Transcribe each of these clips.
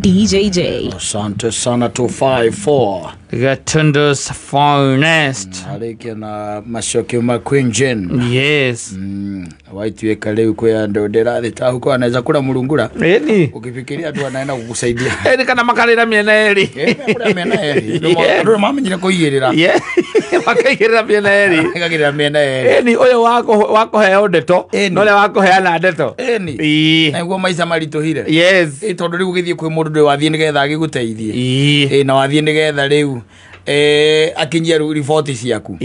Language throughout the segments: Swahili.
DJJ. Asante sana 254. Gatundo's finest. Alike na Mashoki Makwenjen. Yes. Waituweka leo kwa ndo derali huko anaweza kula mulungura. Eni. Ukifikiria tu anaenda kukusaidia. Eni kana makalira miena eri. Kula miena eri. Ndo mama nyine kuiyerera. Yeah. Wakaigirira miena eri. Akagirira miena eri. Eni oyo wako heo ndeto. Nole wako heana ndeto. Eni. Na ngo maisha malito hire. Yes. Tondu riu githie kwi mundu wathie nigetha agiguteithie. Na wathie nigetha riu akinyia ripoti ciaku.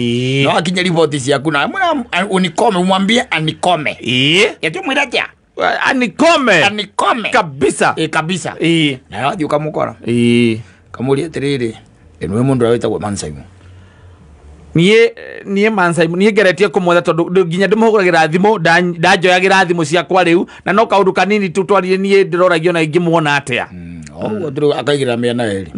No akinyia ripoti ciaku na unikome umwambie anikome. Yetu mwiratia. Anikome. Kabisa. Kabisa. Na wathi ukamukora. Kamuria tiriri. Enwe mundu awetagwo Mansaimu. Nie Mansaimu nie geretie kumwetha tondu nginya ndimuhuguragira thimo ndajoyagira thimo ciakwa riu na no kaundu kanini tu twarire nie ndiroragio na ingimuona atia. Ndiro akaigira miena eri.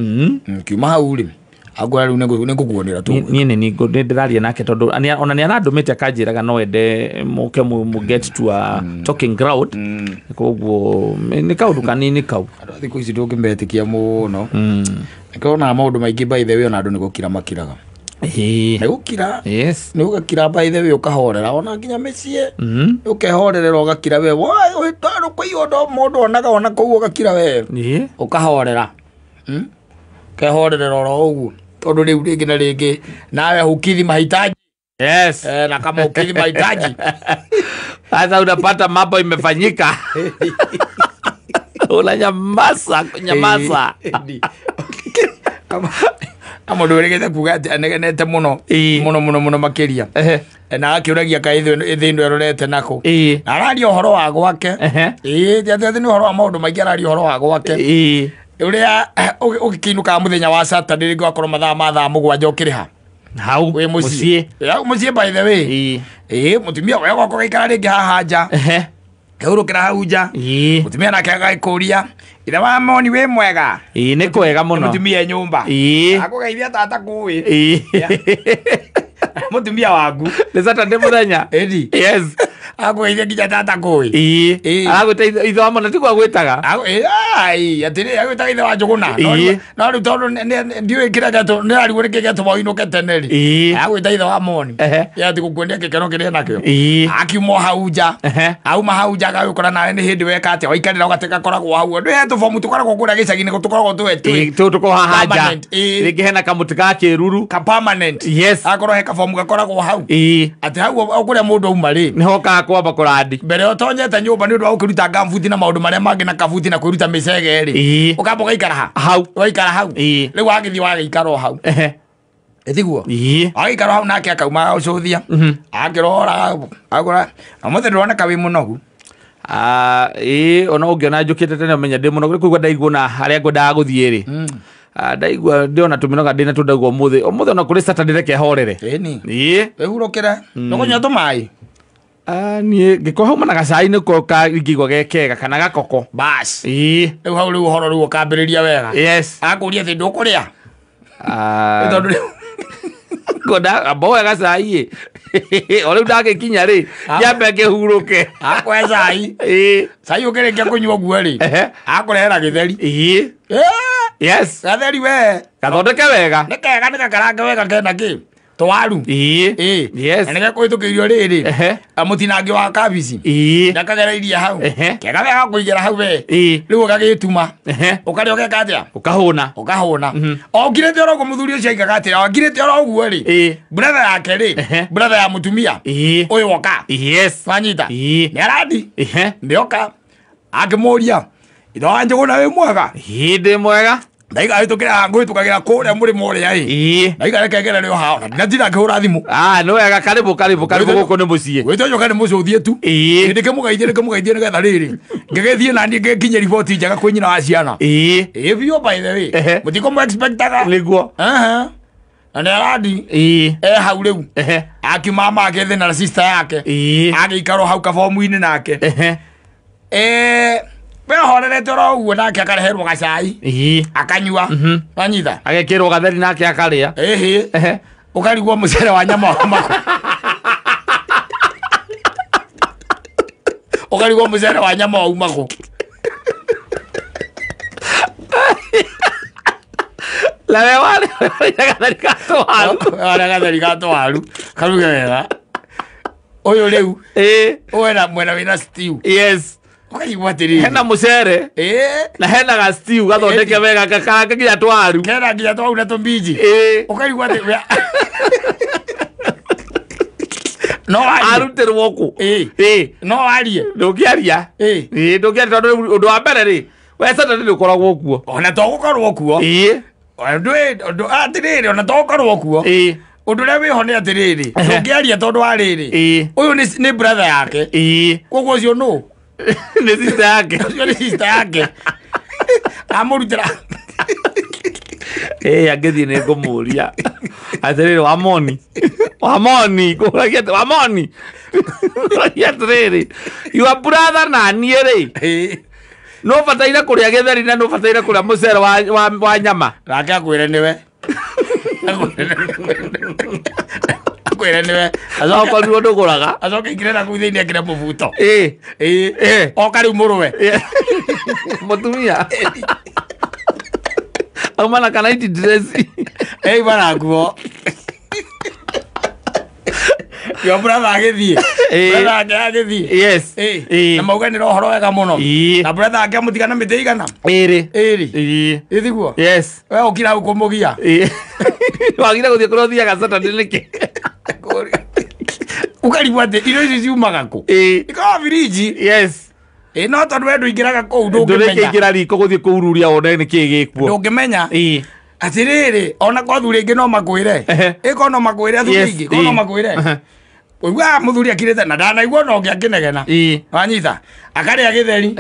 Kiuma hau ri. Agora riu ningukuonera tu. Nie ni ndiraria nake tondu ona ni anandumite akanjiraga no ende muke mu get to a talking ground. Koguo ni kaundu kanini kau. Thikũ ici ndũngĩmbetikia mũno. Nikaona maũndũ maingĩ by the way ona andũ nĩgũkira makiraga. Nĩgũkira. Yes. Nĩgũkira by the way ukahorera ona nginya mĩciĩ. Ukehorerera ugakira we. Woi tano kwa hiyo ndo mũndũ onaga ona kũu ugakira we. Ukahorera. Ukehorerera oro ũguo. Tondu rĩu rĩngĩ na rĩngĩ nawe hukidhi mahitaji. Yes. Na kama hukidhi mahitaji sasa unapata mambo imefanyika. Unanyamaza. Kama ndũregete kuga ati anegenete muno makiria. Na akiuragia kaithe ndo erorete nako. Na araria uhoro wa gwake. Jatete ni uhoro wa maundu maingi araria uhoro wa gwake. Uria ukikinuka muthenya wa Saturday ringo akorwo mathaa ma thaa mugwanja ukiriha. Hau we mucie. Mucie by the way. Mutumia we gwako gaikara ringi haha nja. Kaurukira hau nja. Mutumia nake agaikuria. Ira wa moni we mwega. Ni kwega muno. Mutumia nyumba. Akugeithia tata kuwi. Mutumia waku. Ni Saturday muthenya. Yes. Akugeithia nginya tata kuwi. Agwita itho amona tigwa gwitaga. Atiri agwita ithe wa njuguna. No riu tondu ndiwe kira gato ni ari wori gato wa ino keteneri. Agwita ithe wa moni. Yati gukwendia kekeno kiria nakyo. Akiumo hauja. Auma hauja gagukora nawe ni hindi weka ati waikarira ugateka koragwo hau. Ndu he tufomu tukoragwo kuria gicagi ni tukoragwo twetu. Tuko hahaja. Ringi hena kamuti ga kiruru. Ka permanent. Yes. Akorwo he kafomu gakoragwo hau. Ati hau okuria mundu uma ri. Niho kwamba kurandi. Mbere otonyete nyumba ni undu wa ukiruta gambuti na maundu maria mangi na kabuti na kuruta micege ri. Ukamba gaikara hau. Gaikara hau. Riu wagithi wagaikara hau. Ethiguo. Agaikara hau nake akauma ucuthia. Akirora agora amothe ndona kawi munogu. Ona ungiona njukite tene menya ndi muno kuigua ndaigua na haria ngwendaga guthie ri. Ndaigua ndiona tuminoga ndina tundaigua umuthi ona kuri Saturday reke horere. Wehurukire. Nukunya tumai. Nie giko hau mana gacai niko ngigwa gekega kana gakoko. Bas. Riu hau riu horo riu ukambiriria wega. Yes. Akuria thi ndukuria. Tondu goda aboe gacai. Ole ndage kinya ri. Nyambe ngihuruke. Akwe cai. Cai ukirikia kunywa guo ri. Akurehera githeri. Yes. Gatheri we. Gathondeke wega. Nikega nikakaranga wega kena ki. Twaru. Yes. Nega kuitukirio riri. Amutinangi wa kabici. Ndakagereirie hau. Kega wega kuigera hau we. Riu gagituma. Ukari ogeka atia? Ukahuna. O ngirete oro ko muthuri ucio aigaga atia? O ngirete oro uguo ri. Brother yake ri. Brother ya mutumia. Uyu woka. Yes. Fanyita. Ni aradi. Ndioka. Akimuria. Itho anjuguna we mwega. Ndi mwega. Ndaiga hitukira ngui tukagira kuria muri muri ai. Ndaiga rekegera rio hao. Ndira ngihura thimu. No wega karibu guku ni mucie. Wito nyoka ni mucio uthie tu. Ndike mugaithie nigetha riri. Ngegethie na ndi ngikinye report njaga kwi nyina wa ciana. Bio by the way. Mutiko mu expectaga. Niguo. Na aradi. Hau riu. Akimama agethe na sister yake. Agikaro hau kabomu-ini nake. Behorerete ro uguo nake akareherwo gacai. Akanyua. Wanyitha. Agekirwo gatheri nake akaria. Ukarigwo mucere wa nyama. Ukarigwo mucere wa nyama wauma ku. La we wale gathari gato waru. Karuge wega. Oyo riu. Oera mwena wina stew. Yes. Ukarigwo atiri. Hena mucere. Na hena ga stew gathondeke wega gakaranga kinya twaru. Kera kinya twaru na tumbiji. Ukarigwo atiri. No arute rwoko no arie ndokiaria ndokiaria tondu undu wa mbere ri we sata ndi ukoragwo kuo ona to gukorwo kuo undu atiriri ona to gukorwo kuo undu ria wiho ni atiriri ndokiaria tondu ariri uyu ni brother yake koguo cio no ni sister yake ni sister yake amurutira agethi ni ngumuria atiriri Wamoni kuragia Wamoni atiriri your brother na nie ri no bataire kuria githeri na no bataire kuria mucere wa nyama rake akwire niwe akwire niwe azoka ruo nduguraga azoka ingirena ku thiini akire mubuto oka riu muruwe mutumia Amana kana iti dress. Bana nguo. Yo brother agithie. Brother agithie. Yes. Na mauga ni rohoro wega muno. Na brother ake mutigana mite igana. Iri. Ithiguo. Yes. We ukira ukumugia. Wagira guthie kurothia ga Saturday niki. Ukaribwate iro ici ciumaga ku. Ikawa viriji. Yes. No tondu we nduingiraga kou ndungimenya. Ndungiingira riko guthie kuururia one ni ki gikuo. Ndungimenya. Atiriri ona ko thuri ingi no makwire. Iko no makwire thuri ingi, ko no makwire. Oigwa muthuri akirite na ndanaigua no ngi akinegena. Wanyita. Akaria githeri.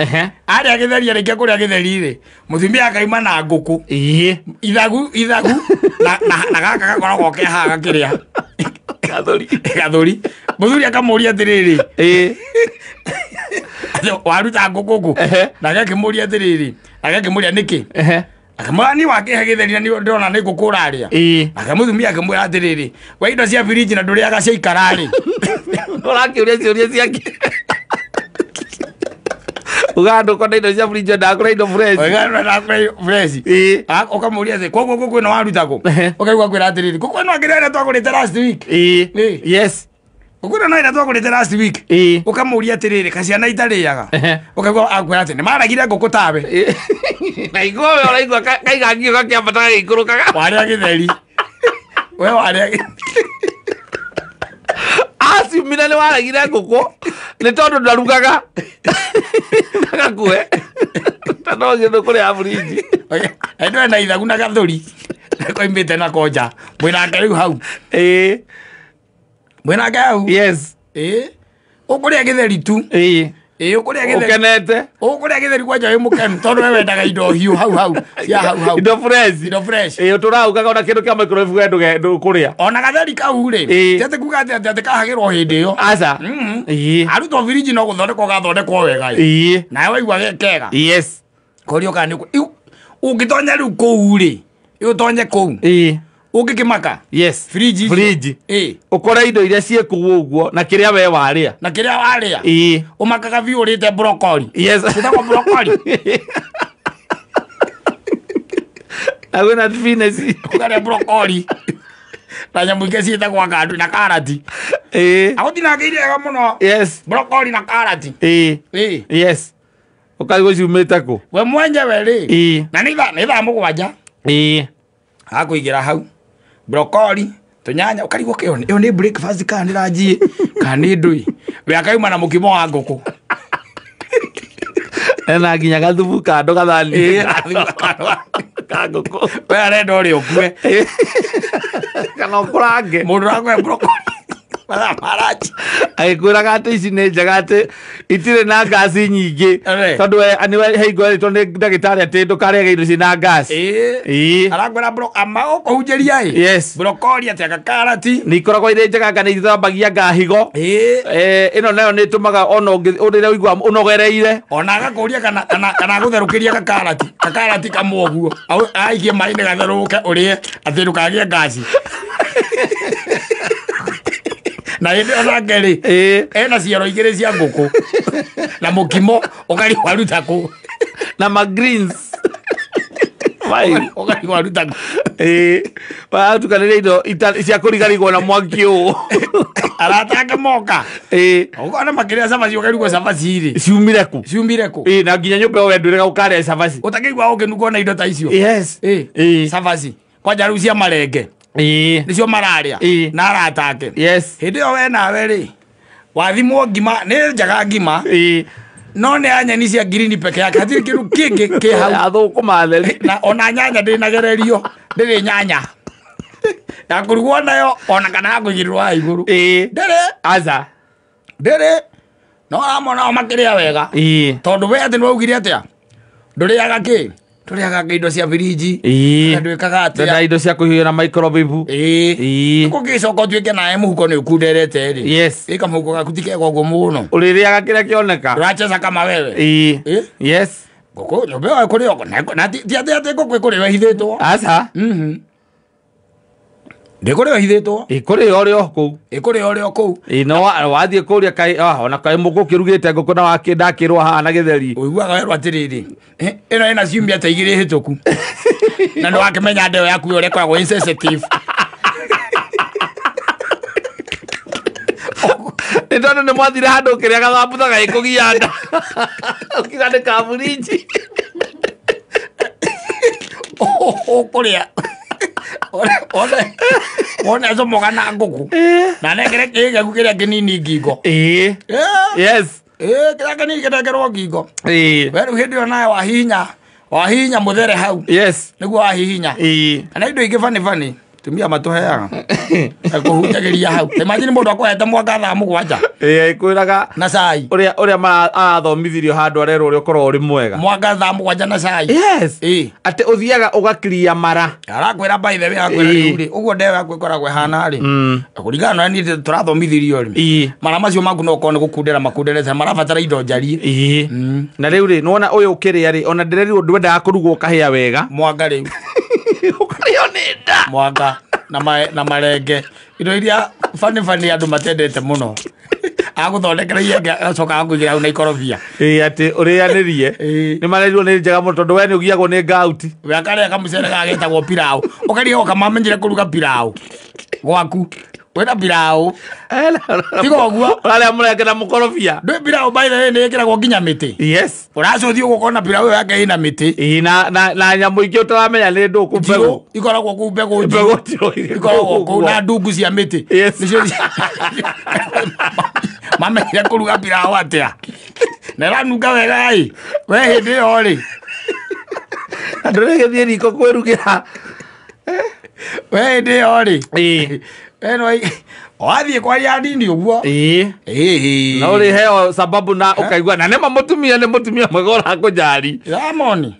Aria githeri arikia kuria githeri ri. Muthimia akaima na nguku. Ithagu na gaka gakoragwo ke haga kiria. Gathuri. Muthuri akamuria atiriri. Waruta nguku. Na gakimuria atiriri. Agakimuria niki. Akamani wake githeri ni ndona ni gukuraria. Akamuthumia akamwira atiriri. Wa indo cia fridge na nduri agacia ikarari. Urakiuria ciuria ciake. Ugando kona indo cia fridge ndakura indo fresh. Ugando ndakura fresh. Ukamuria ze koko koko no warutako. Ukaigwa kwira atiriri. Koko no akirera twagurite last week. Yes. Ukuna no ira twagurite last week. Ukamuria atiriri kaciana itariaga. Ukaigwa akwira ati ni maragire ngoko tabe. Na igwe uraigwa kaiga ngio gakiambata gikurukaga. Waria githeri. We waria. Asi mina ni waragire ngoko. Ni tondu ndarugaga. Ndagakue. Tanoge ndo kuri afuriji. Endo na ithagu na gathuri. Ko imbite na koja. Mwina ngariu hau. Mwina ngau. Yes. Ukuria githeri tu. Ukuria githeri. Ukenete. Ukuria githeri kwaja wi mukenu tondu we wendaga indo hiu hau. Ya hau. Indo fresh. Turaugaga ona kindu kia microwave ndu kuria. Ona gatheri kau ri. Tete kuga ati kahagirwo hindi yo. Aca. Arutwo fridge no guthondekwo gathondekwo wega. Na we igwa gekega. Yes. Korio kani ugitonya riu kou ri. Utonye kou. Ugikimaka. Yes. Fridge. Ukora indo iria ciekuo uguo na kiria we waria. Na kiria waria. Umakaga vi urite broccoli. Yes. Kitako broccoli. Agona spinach. Ukare broccoli. Na nyamu ingĩ ciĩtagwo ngandũ na karati. Agũtina ngĩirĩega mũno. Yes. Broccoli na karati. Yes. Ukaigua ciumĩte kũ? We mwenyewe rĩ. Na nĩ thaa mũgwanja. Akũingĩra hau. Broccoli, tunyanya, ukarigwo kĩo nĩ breakfast kana nĩ ranji kana nĩ ndũi. We akauma na mũkimo wa ngũkũ. Ena nginya gathubu kando gathani. Ka ngũkũ. We arenda ũrĩa ũkue. Kana ũkũrange. Mũndũ ũrakũhe broccoli. Marachi. Agĩkwĩraga atĩ ici nĩ njega atĩ itirĩ na ngasi nyingĩ. Tondũ we heingo ĩrĩtwo nĩ ndagĩtarĩ atĩ ndũkarĩage indo ciĩna ngasi. Arakwĩra ũkũhunjĩria ĩ. Yes. Broccoli atĩ gakarati. Nĩ ikoragwo irĩ njega kana ithambagia ngahigo. Ĩno nayo nĩ ĩtũmaga ona ũrĩrĩa ũigua ũnogereire. Ona agakũria kana gũtherũkĩria gakarati. Gakarati kamwe ũguo. Aikie maĩ-inĩ gatherũke ũrĩe atĩ ndũkagĩe ngasi. Na hĩndĩ ona ngeri ena ciero igĩrĩ cia ngũkũ na mukimo okali waruta ku na ma greens okali waruta ku pa tukanele indo cia kurigarigwo na mwaki u arataka moka ukona makiria cabaci ukaruga cabaci ri ciumire ku na nginya nyumba yo wendurega ukaria cabaci utakigwa ukinuko na indo ta icio yes cabaci kwanja riu cia marenge nicio mararia na aratake yes hindi yo we nawe ri wathimwo ngima ni njaga ngima no ne anyani cia green peke yake hatiri kiru kingi ki hau athukuma theri na ona nyanya ndinagererio ndiri nyanya ya kurugwo nayo ona kana kugirirwa iguru ndere aza ndere no amona makiria wega tondu we ati nwaugire atia nduriaga ki turiaga indo cia firiji ndwikaga atia na indo cia kuhiũra na microwave kugicoka tuike nae muhuko ni ukunderete ri yes ika muhuko gaku tikego guo muno uririaga kiria kioneka uracheca kama wewe yes goko nyobe wa kuri oko na ti ate goko kuri wahithitwo asa ndikuri wahithitwo ikuri orio ku no wathie kuria kai ona kai mugo kirugite ngoko na wakindakirwa hana githeri uiguaga werwa atiriri ino ina ciumia ta igiri hituku na no wakimenya ndeo yaku ore koragwo insensitive ndono ne mwathira handu kiria gathambuthaga ikugia nda ukigande ka burinji kuria ona eso mogana nguku na negere kige kukiria kinini ngingo yes kira kinini kiregerwo ngingo weru hindi ona wahihinya muthere hau yes niguo wahihinya na indo ingi fani tumia matuheaga akuhutagiria hau imagine mundu akwahete mwaka thaa mugwanja ikwiraga na cai uria marathomithirio handu arero uria ukorwo uri mwega mwaka thaa mugwanja na cai yes ati uthiaga ugakiria mara arakwira by the way akwira ri uguo ndewe akwikoragwe hana ri kurigana na ni turathomithirio ri mara macio maku no kone gukundera makunderete marabatara indo njari na riu ri nona uyu ukiria ri ona ndireri ndwendaga kurugwo kahia wega mwanga riu ukario ni nda mwanga na marenge indo iria fani andu matendete muno aguthondekera ienge acoka akugira au na ikorobia ati urianirie ni marerirwo ni njega muno tondu we ni ugiagwo ni gauti we akaria kamucere gagetagwo pilau ukaria ukamenyire kuruga pilau gwaku wena pilau tigo guo uraria murenge na mukorobia ndwe pilau by the way ni ikiragwo nginya miti yes uracothio gukona pilau yake ina miti na nyamu ingi utaramenya ni nduku mbegu ikoragwo ku mbegu ikoragwo ku na ndungu cia miti nicio mamenyire kuruga pilau atia na ranunga wega ai we hindi yo ri andu regethie riko kwirugira we hindi yo ri eno wathie kwa yadini uguo na uri heo sababu na ukaigua na nema mutumia ni mutumia mwegora kujari ramoni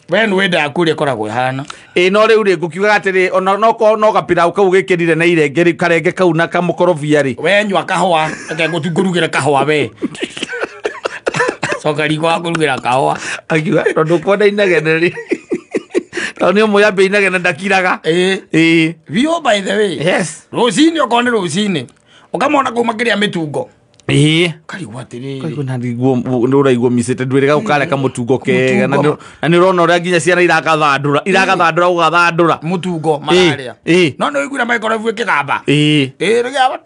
we ni wenda akuria koragwo hana no riu ri ngukiuga atiri ona no gapira ukau gikirire na irenge karenge kau na kamukorobia ri we nywa kahwa ake gutungurugira kahwa we sokari kwa kurugira kahwa akiuga tondu konda inageneri toni moya be inagena ndakiraga vio by the way yes rosini okone rosini ukamona kumakiria mitungo kari watiri kari kuna nduraigwo misete ndwirega ukare ka mutungo kega na ni urona uria nginya ciana iragathandura ugathandura mutungo malaria no igura microwave kigamba rigaba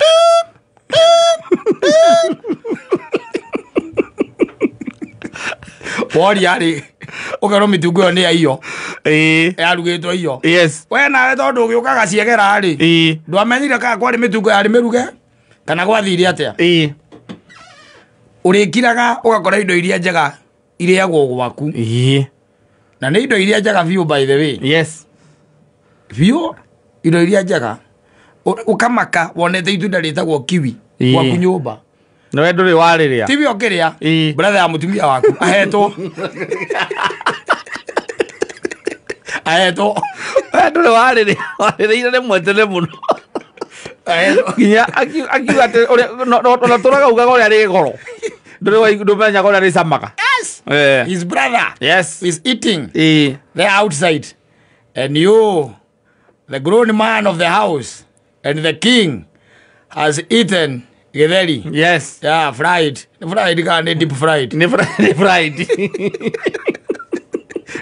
Wori ari ukero mitungo ni iyo yarugitwo iyo yes we nawe tondu ugiukaga ciegera ri ndwamenyire ka kwari mitungo yari miruge kana gwathire atia urikiraga ugakora indo iria njega iriagwo gwaku na ni indo iria njega view by the way yes view indo iria njega ukamaka wonete itunda ritagwo kiwi gwaku nyumba no we nduri wariria tibi okiria brother ya mutumia waku ahetwo nduri wariria ire mwetene muno nginya akiuga ati ona turaga ugaga uria ri goro ndumenya uria ri camaga yes his brother yes is eating there outside and you the grown man of the house and the king has eaten Githeri. Yes. Yeah, fried. Fried ka ni deep fried. Ni fried.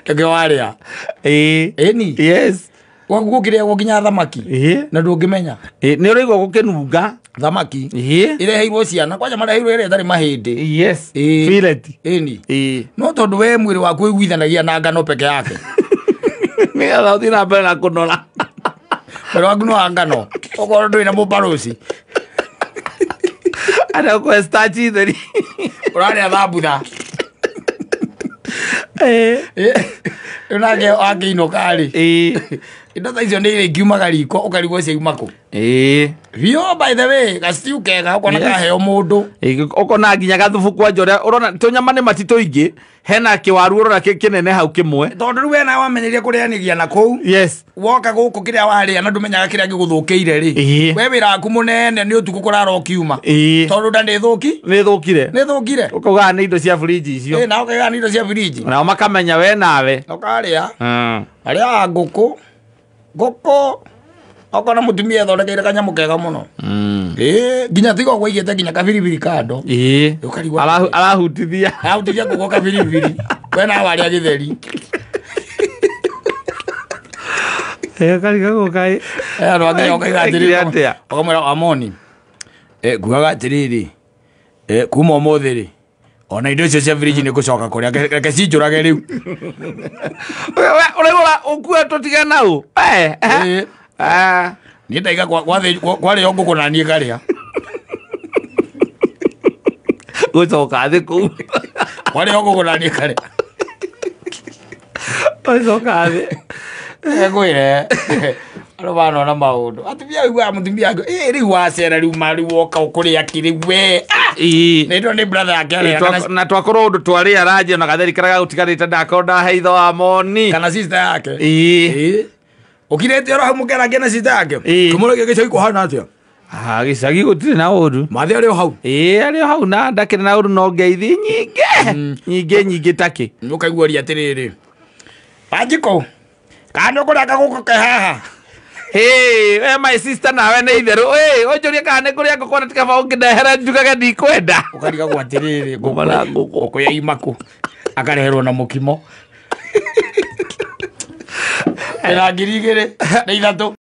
Tegewaria. Eni. Yes. Wagukiria gokinya thamaki. Na ndungimenya. Ni uraigwa gukinunga thamaki. Ile heirwo ciana kwanja mareheirwo ile tari mahindi. Yes. Fillet. Eni. No tondu we mwiri waku igwithanagia na ngano peke yake. Ni athauti na mbere na kunora. Pero agno ngano. Okorwo ndwina mubarosi. Ada ko stachi theri. Urare athabutha. Unage akino kali. Indo taizo ni ile ngiumaga riko ukarigwo cia imako. Vio by the way, gastiu kega ukona ka heo mundu. Ukona nginya gathubu kwa njore urona tunyama ni matito ingi hena kiwaru urona kinene hau kimwe. Tondu riu wena wamenyeria kurianigia na kou. Yes. Woka guku kiria waria na ndumenyaga kiria giguthukiire ri. We wira aku munene ni utuku kurara ukiuma. Tondu ndani thuki? Ni thukire. Ni thukire. Ukoga ni indo cia fridge icio. Na ukoga ni indo cia fridge. Na makamenya we nawe. Ukaria. Aria nguku. Goko akona mutumia thondekeire kanyamu kega muno. Ginya tigo gwaigete ginya kabiribiri kando. Arahutithia. Arahutithia guko kabiribiri. Wena waria Githeri. Kariga gukai. Aro nginya ukaiga atiriri. Okamwira amoni. Guaga atiriri. Kuma umuthi ri. Ona indo icio cia fridge ni gucoka kuria reke cinjurage riu. Uraigura ukue tutige nau. Ni ndaiga kwari yo nguku na nie garia. Gucoka thi ku. Kwari yo nguku na nie garia. Gucoka thi. Ngwire. Aro bana na maundu. Atumia igwa mutumia ngo riu wacera riu mari woka ukuria kiri we. Nito ni brother yake na twakorwo undu twari araje na gatheri karaga gutigarite ndakonda heitho wa moni kana sister yake. Ukirete ro hamu kera ngena sister yake. Kumurege gicoi kuhana atia. Gicagi gutire na uru. Mathe ari hau. Ari hau na ndakire na uru no ngeithi nyinge take. Nukaiguoria atiriri. Pajiko. Kando kuraka guko kehaha. Hey, my sister nawe ni itheru. Onjoria kana kuria ngukona tikaba ungindehera njugaga ndikwenda. Ukariga gwatiriri nguko ukuya imako. Akareherwo na mukimo. Era ngirigire na ithatu.